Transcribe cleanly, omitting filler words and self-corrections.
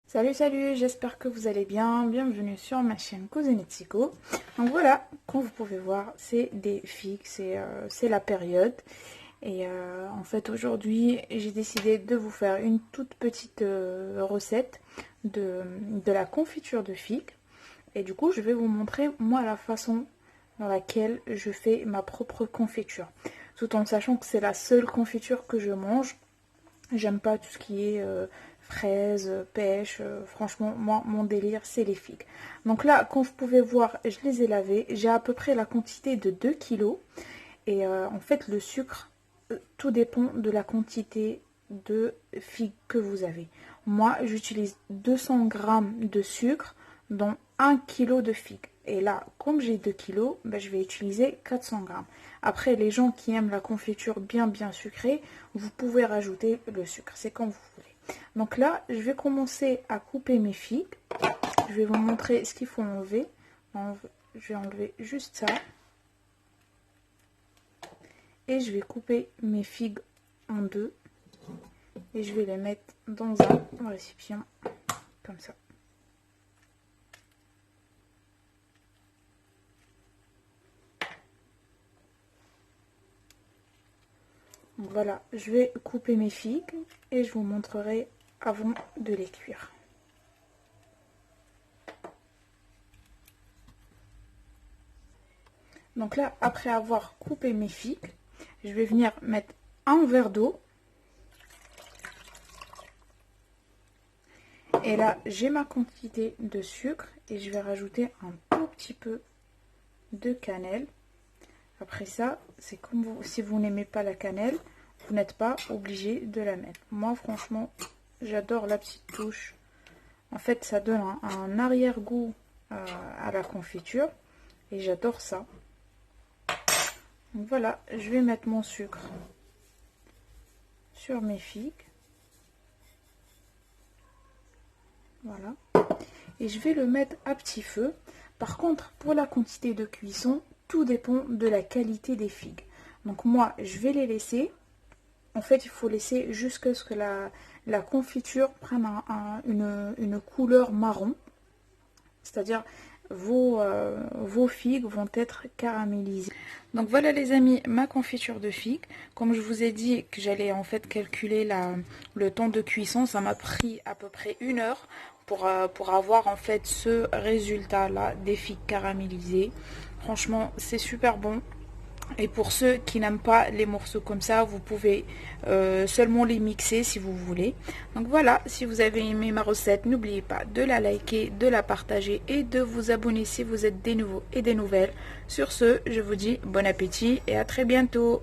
Salut, j'espère que vous allez bien. Bienvenue sur ma chaîne Cousinetico. Donc voilà, comme vous pouvez voir, c'est des figues, c'est la période. Et en fait, aujourd'hui, j'ai décidé de vous faire une toute petite recette de la confiture de figues. Et du coup, je vais vous montrer, moi, la façon dans laquelle je fais ma propre confiture. Tout en sachant que c'est la seule confiture que je mange. J'aime pas tout ce qui est fraises, pêche. Franchement, moi, mon délire, c'est les figues. Donc là, comme vous pouvez voir, je les ai lavées. J'ai à peu près la quantité de 2 kilos. Et en fait, le sucre, tout dépend de la quantité de figues que vous avez. Moi, j'utilise 200 grammes de sucre dans 1 kilo de figues. Et là, comme j'ai 2 kilos, ben, je vais utiliser 400 grammes. Après, les gens qui aiment la confiture bien sucrée, vous pouvez rajouter le sucre. C'est comme vous voulez. Donc là, je vais commencer à couper mes figues. Je vais vous montrer ce qu'il faut enlever. Je vais enlever juste ça. Et je vais couper mes figues en deux. Et je vais les mettre dans un récipient, comme ça. Donc voilà, je vais couper mes figues et je vous montrerai avant de les cuire. Donc là, après avoir coupé mes figues, je vais venir mettre un verre d'eau. Et là, j'ai ma quantité de sucre et je vais rajouter un tout petit peu de cannelle. Après ça, c'est comme vous, si vous n'aimez pas la cannelle, vous n'êtes pas obligé de la mettre. Moi, franchement, j'adore la petite touche. En fait, ça donne un arrière-goût à la confiture et j'adore ça. Donc voilà, je vais mettre mon sucre sur mes figues. Voilà. Et je vais le mettre à petit feu. Par contre, pour la quantité de cuisson, tout dépend de la qualité des figues. Donc moi, je vais les laisser. En fait, il faut laisser jusqu'à ce que la confiture prenne une couleur marron. C'est-à-dire, vos figues vont être caramélisées. Donc voilà les amis, ma confiture de figues. Comme je vous ai dit que j'allais en fait calculer le temps de cuisson, ça m'a pris à peu près 1 heure pour avoir en fait ce résultat là des figues caramélisées. Franchement, c'est super bon. Et pour ceux qui n'aiment pas les morceaux comme ça, vous pouvez seulement les mixer si vous voulez. Donc voilà, si vous avez aimé ma recette, n'oubliez pas de la liker, de la partager et de vous abonner si vous êtes des nouveaux et des nouvelles. Sur ce, je vous dis bon appétit et à très bientôt.